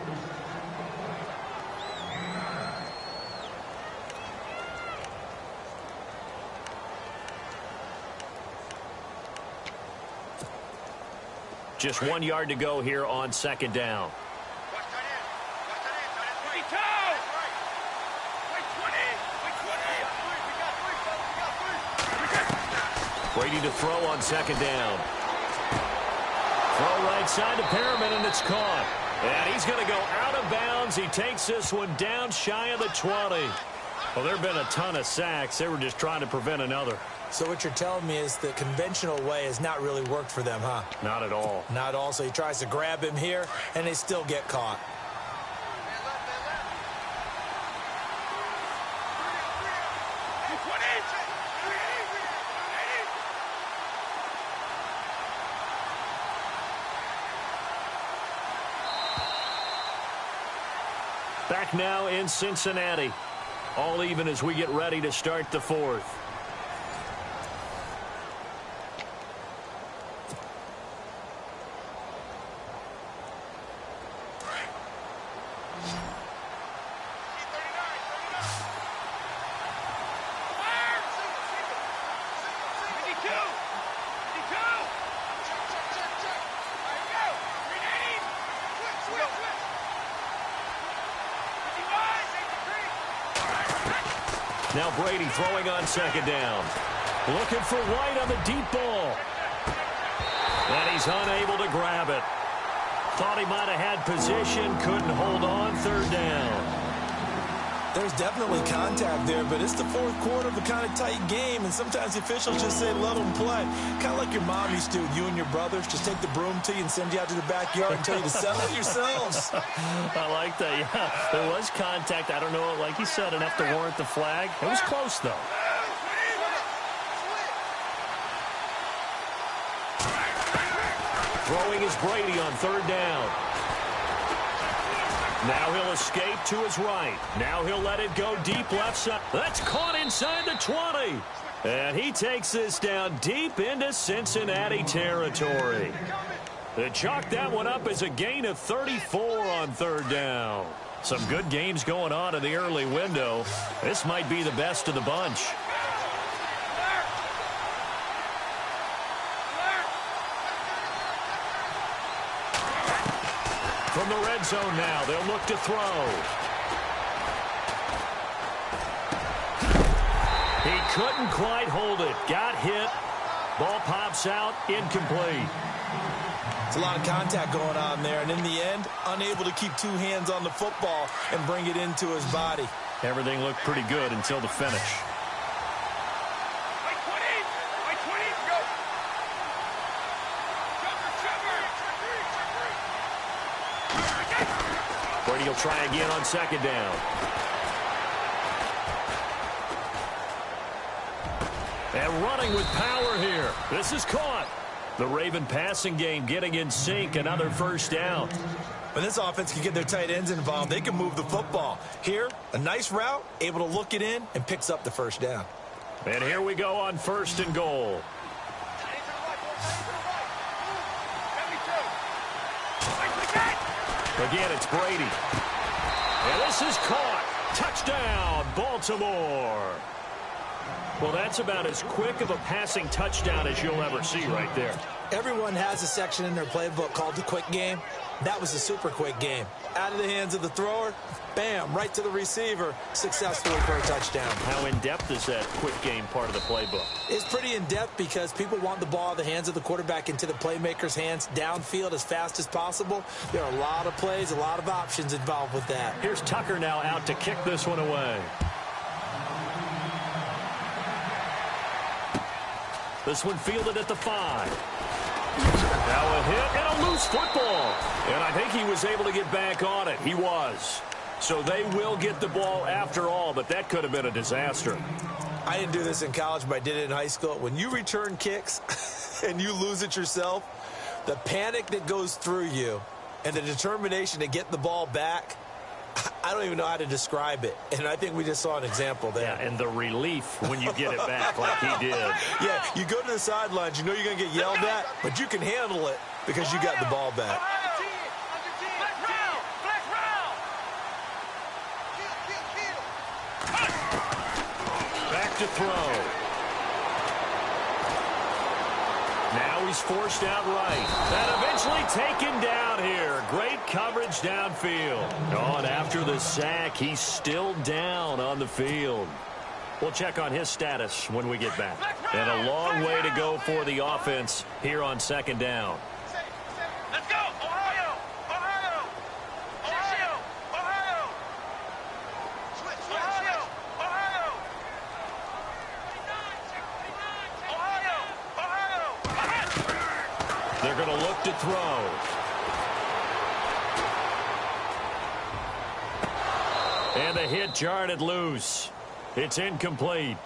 Just 1 yard to go here on second down. Brady to throw on second down. Throw right side to Perriman, and it's caught. And he's going to go out of bounds. He takes this one down shy of the 20. Well, there have been a ton of sacks. They were just trying to prevent another. So what you're telling me is the conventional way has not really worked for them, huh? Not at all. Not at all. So he tries to grab him here, and they still get caught. Back now in Cincinnati. All even as we get ready to start the fourth. Now Brady throwing on second down. Looking for White on the deep ball. And he's unable to grab it. Thought he might have had position, couldn't hold on, third down. There's definitely contact there, but it's the fourth quarter of a kind of tight game, and sometimes the officials just say, let them play. Kind of like your mom used to, you and your brothers, just take the broom to you and send you out to the backyard and tell you to settle it yourselves. I like that, yeah. There was contact. I don't know, like you said, enough to warrant the flag. It was close, though. Throwing is Brady on third down. Now he'll escape to his right. Now he'll let it go deep left side. That's caught inside the 20. And he takes this down deep into Cincinnati territory. They chalked that one up as a gain of 34 on third down. Some good games going on in the early window. This might be the best of the bunch. From the red zone now, they'll look to throw. He couldn't quite hold it. Got hit. Ball pops out, incomplete. It's a lot of contact going on there, and in the end, unable to keep 2 hands on the football and bring it into his body. Everything looked pretty good until the finish. Brady will try again on second down. And running with power here. This is caught. The Raven passing game getting in sync. Another first down. When this offense can get their tight ends involved, they can move the football. Here, a nice route, able to look it in, and picks up the first down. And here we go on first and goal. Again, it's Brady. And this is caught. Touchdown, Baltimore. Well, that's about as quick of a passing touchdown as you'll ever see right there. Everyone has a section in their playbook called the quick game. That was a super quick game. Out of the hands of the thrower, bam, right to the receiver, successfully for a touchdown. How in-depth is that quick game part of the playbook? It's pretty in-depth because people want the ball out of the hands of the quarterback into the playmaker's hands downfield as fast as possible. There are a lot of plays, a lot of options involved with that. Here's Tucker now out to kick this one away. This one fielded at the 5. Now a hit and a loose football. And I think he was able to get back on it. He was. So they will get the ball after all, but that could have been a disaster. I didn't do this in college, but I did it in high school. When you return kicks and you lose it yourself, the panic that goes through you and the determination to get the ball back, I don't even know how to describe it. And I think we just saw an example there. Yeah, and the relief when you get it back like he did. Yeah, you go to the sidelines, you know you're going to get yelled at, but you can handle it because you got the ball back. Back to throw. Now he's forced out right. That eventually taken down here. Great coverage downfield. On after the sack, he's still down on the field. We'll check on his status when we get back. And a long way to go for the offense here on second down. Let's go! Ohio! Ohio! Ohio! Ohio! Switch! Ohio! Ohio! Ohio! Ohio! They're going to look to throw. And the hit jarred it loose. It's incomplete.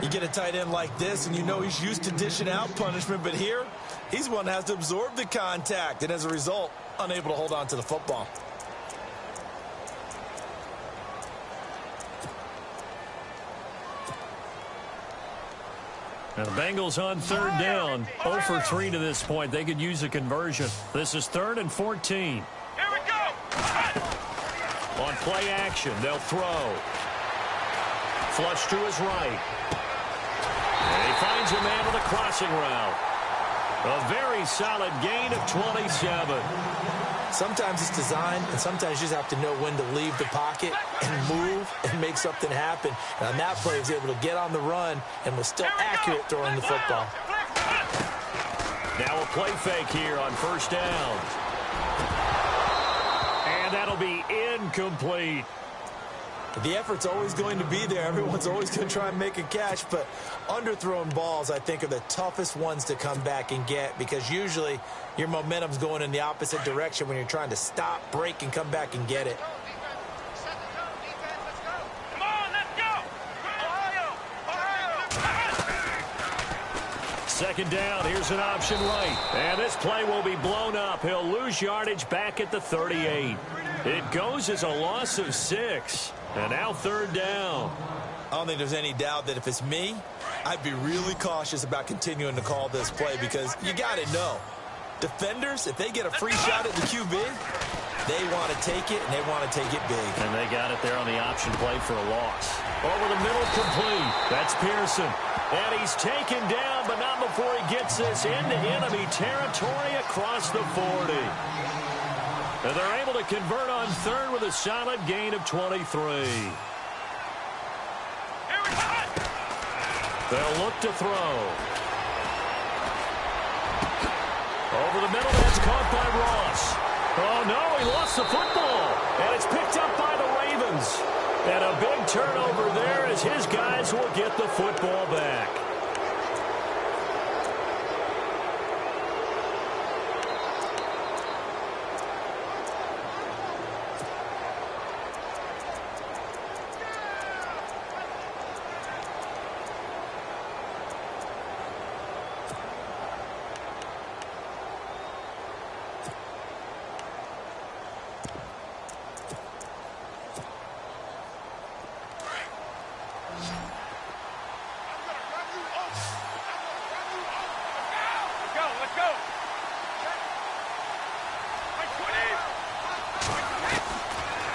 You get a tight end like this, and you know he's used to dishing out punishment, but here, he's one that has to absorb the contact, and as a result, unable to hold on to the football. Now the Bengals on third down, 0 for 3 to this point. They could use a conversion. This is 3rd and 14. Here we go! On play action, they'll throw. Flush to his right. And he finds a man with a crossing route. A very solid gain of 27. Sometimes it's designed, and sometimes you just have to know when to leave the pocket and move and make something happen. And on that play, he was able to get on the run and was still accurate throwing the football. Now a play fake here on first down. And that'll be incomplete. The effort's always going to be there. Everyone's always going to try and make a catch, but underthrown balls, I think, are the toughest ones to come back and get because usually your momentum's going in the opposite direction when you're trying to stop, break, and come back and get it. Come on, let's go! Ohio! Ohio! Second down, here's an option right. And this play will be blown up. He'll lose yardage back at the 38. It goes as a loss of 6. And now third down. I don't think there's any doubt that if it's me, I'd be really cautious about continuing to call this play because you got to know. Defenders, if they get a free shot at the QB, they want to take it, and they want to take it big. And they got it there on the option play for a loss. Over the middle, complete. That's Pearson. And he's taken down, but not before he gets this into enemy territory across the 40. And they're able to convert on third with a solid gain of 23. They'll look to throw. Over the middle, that's caught by Ross. Oh, no, he lost the football. And it's picked up by the Ravens. And a big turnover there as his guys will get the football back.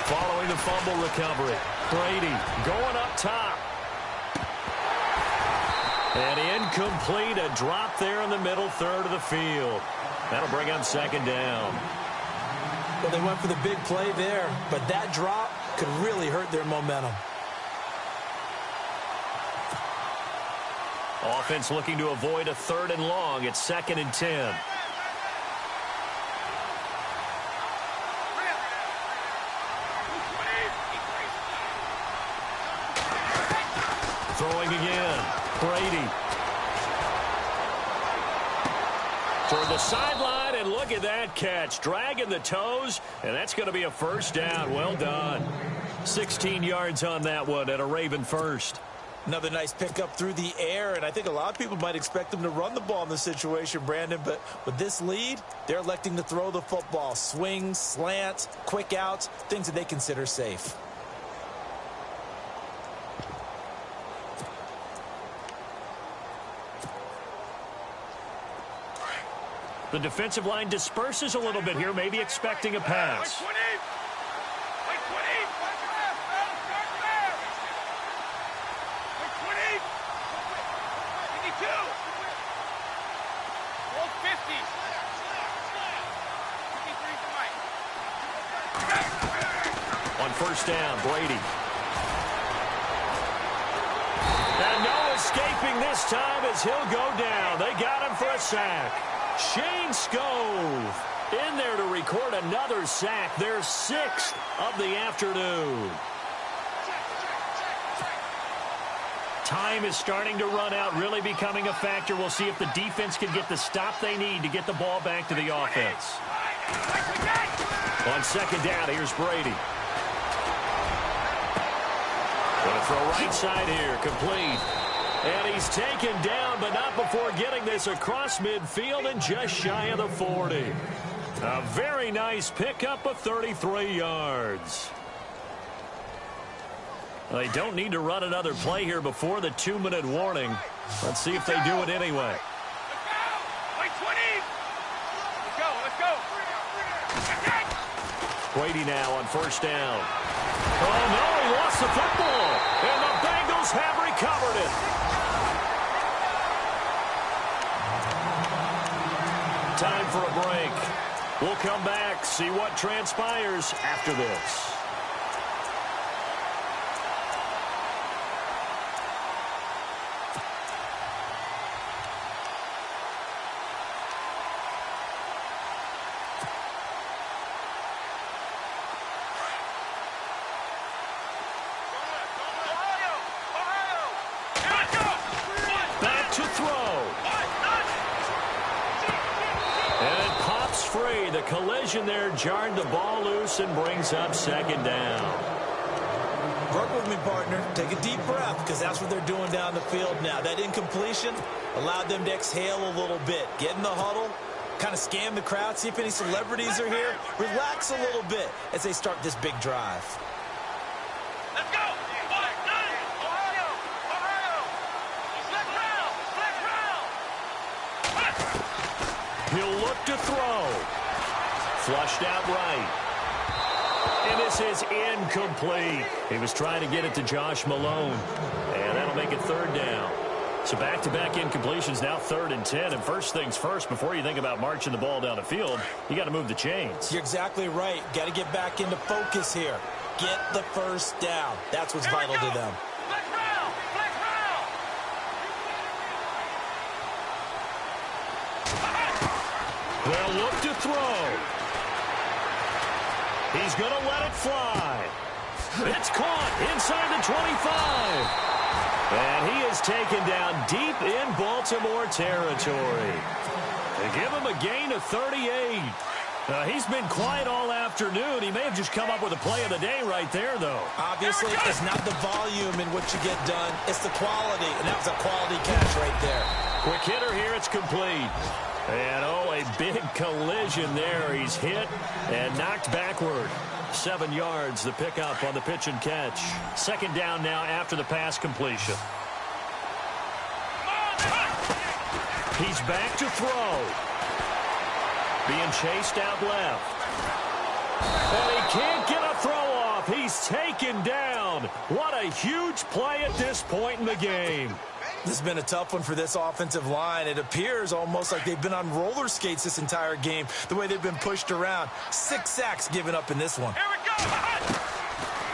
Following the fumble recovery, Brady going up top. And incomplete, a drop there in the middle third of the field. That'll bring up second down. Well, they went for the big play there, but that drop could really hurt their momentum. Offense looking to avoid a 3rd and long. It's 2nd and 10. Throwing again. Brady. For the sideline, and look at that catch. Dragging the toes, and that's going to be a first down. Well done. 16 yards on that one at a Raven first. Another nice pickup through the air, and I think a lot of people might expect them to run the ball in this situation, Brandon, but with this lead, they're electing to throw the football. Swings, slants, quick outs, things that they consider safe. The defensive line disperses a little bit here, maybe expecting a pass. On first down, Brady. And no escaping this time as he'll go down. They got him for a sack. Shane Scove in there to record another sack, their 6th of the afternoon. Time is starting to run out, really becoming a factor. We'll see if the defense can get the stop they need to get the ball back to the offense. On second down, here's Brady. Going to throw right side here, complete. And he's taken down, but not before getting this across midfield and just shy of the 40. A very nice pickup of 33 yards. They don't need to run another play here before the 2-minute warning. Let's see if they do it anyway. Brady now on first down. Oh, no, he lost the football. And the Bengals have recovered it. Time for a break. We'll come back, see what transpires after this. Back to throw. And it pops free. The collision there jarred the ball loose and brings up second down. Work with me, partner. Take a deep breath, because that's what they're doing down the field now. That incompletion allowed them to exhale a little bit. Get in the huddle, kind of scan the crowd, see if any celebrities are here. Relax a little bit as they start this big drive. Let's go! Ohio! He'll look to throw. Flushed out right. And this is incomplete. He was trying to get it to Josh Malone. And that'll make it third down. So back-to-back incompletions, now 3rd and 10. And first things first, before you think about marching the ball down the field, you got to move the chains. You're exactly right. Got to get back into focus here. Get the first down. That's what's vital to them. They'll look to throw. He's going to let it fly. It's caught inside the 25. And he is taken down deep in Baltimore territory. They give him a gain of 38. He's been quiet all afternoon. He may have just come up with a play of the day right there, though. Obviously, it's not the volume in which you get done. It's the quality, and that was a quality catch right there. Quick hitter here. It's complete. And, oh, a big collision there. He's hit and knocked backward. 7 yards, the pickup on the pitch and catch. Second down now after the pass completion. He's back to throw. Being chased out left. And he can't get a throw off. He's taken down. What a huge play at this point in the game. This has been a tough one for this offensive line. It appears almost like they've been on roller skates this entire game, the way they've been pushed around. 6 sacks given up in this one. Here we go.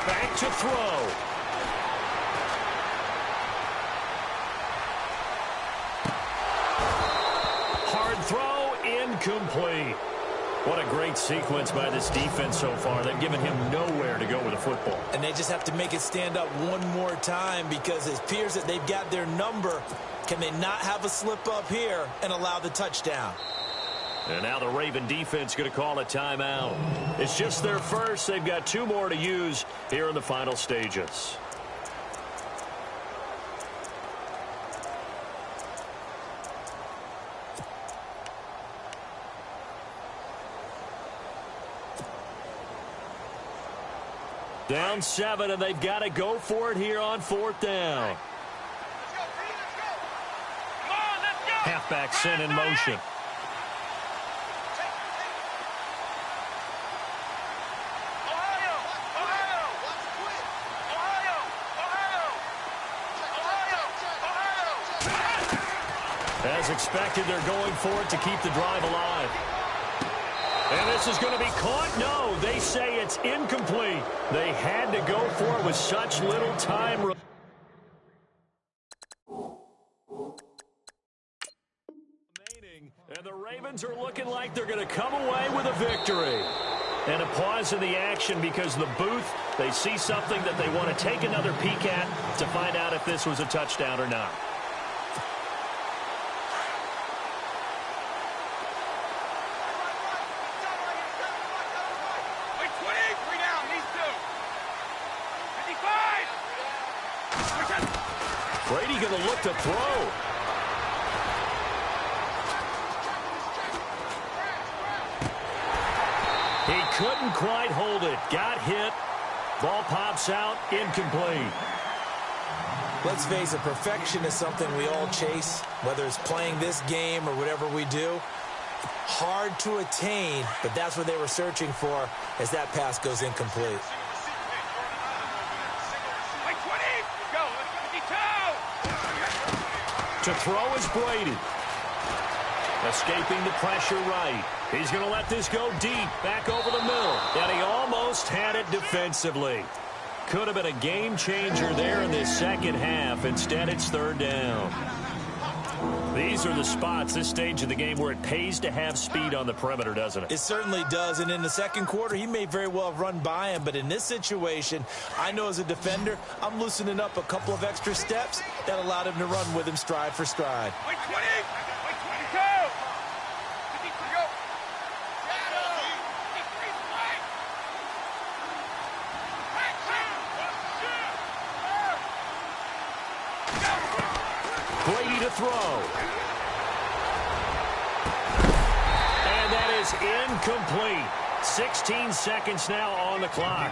Back to throw. Hard throw, incomplete. What a great sequence by this defense so far. They've given him nowhere to go with the football. And they just have to make it stand up one more time because it appears that they've got their number. Can they not have a slip up here and allow the touchdown? And now the Raven defense going to call a timeout. It's just their first. They've got 2 more to use here in the final stages. Down 7, and they've got to go for it here on 4th down. Let's go, Pete, let's go. Come on, let's go. Halfback sent in motion. Ohio, Ohio. Ohio, Ohio. Ohio. As expected, they're going for it to keep the drive alive. And this is going to be caught. No, they say it's incomplete. They had to go for it with such little time remaining. And the Ravens are looking like they're going to come away with a victory. And a pause in the action because the booth, they see something that they want to take another peek at to find out if this was a touchdown or not. Brady going to look to throw. He couldn't quite hold it. Got hit. Ball pops out. Incomplete. Let's face it, perfection is something we all chase, whether it's playing this game or whatever we do. Hard to attain, but that's what they were searching for as that pass goes incomplete. To throw is Brady. Escaping the pressure right. He's going to let this go deep, back over the middle. And he almost had it defensively. Could have been a game changer there in this second half. Instead, it's 3rd down. These are the spots, this stage of the game, where it pays to have speed on the perimeter, doesn't it? It certainly does, and in the second quarter, he may very well have run by him, but in this situation, I know as a defender, I'm loosening up a couple of extra steps that allowed him to run with him stride for stride. Wait, 20! Wait, 22! Go! Brady to throw. And that is incomplete. 16 seconds now on the clock.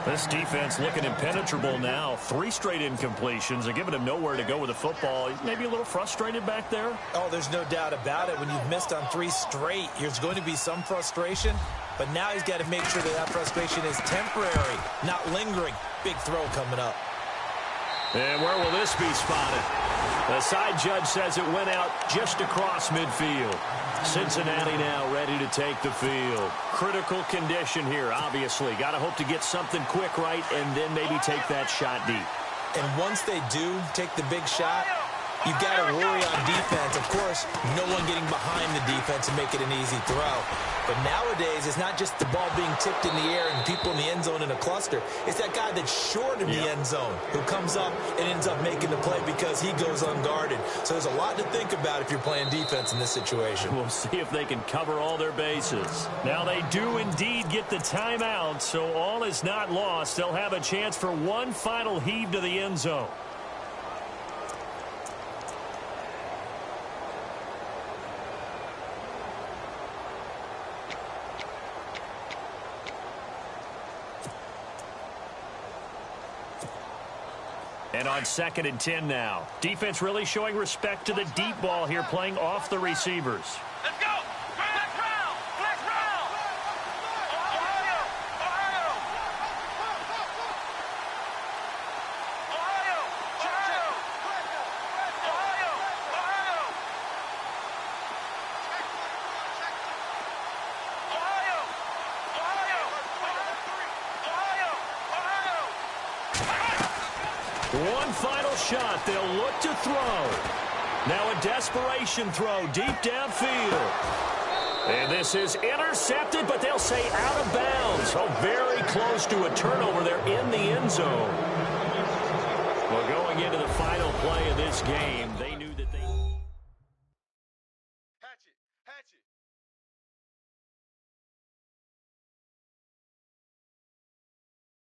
This defense looking impenetrable now. 3 straight incompletions. They're giving him nowhere to go with the football. Maybe a little frustrated back there. Oh, there's no doubt about it. When you've missed on 3 straight, there's going to be some frustration. But now he's got to make sure that that frustration is temporary, not lingering. Big throw coming up. And where will this be spotted? The side judge says it went out just across midfield. Cincinnati now ready to take the field. Critical condition here, obviously. Got to hope to get something quick right and then maybe take that shot deep. And once they do take the big shot, you've got to worry on defense. Of course, no one getting behind the defense and make it an easy throw. But nowadays, it's not just the ball being tipped in the air and people in the end zone in a cluster. It's that guy that's short in the end zone who comes up and ends up making the play because he goes unguarded. So there's a lot to think about if you're playing defense in this situation. We'll see if they can cover all their bases. Now they do indeed get the timeout, so all is not lost. They'll have a chance for one final heave to the end zone. And on 2nd and 10 now. Defense really showing respect to the deep ball here, playing off the receivers. Let's go! Black round! Black round! Ohio! Ohio! Ohio! Ohio! One final shot. They'll look to throw. Now a desperation throw deep downfield. And this is intercepted, but they'll say out of bounds. Oh, very close to a turnover there in the end zone. Well, going into the final play of this game, they knew that they...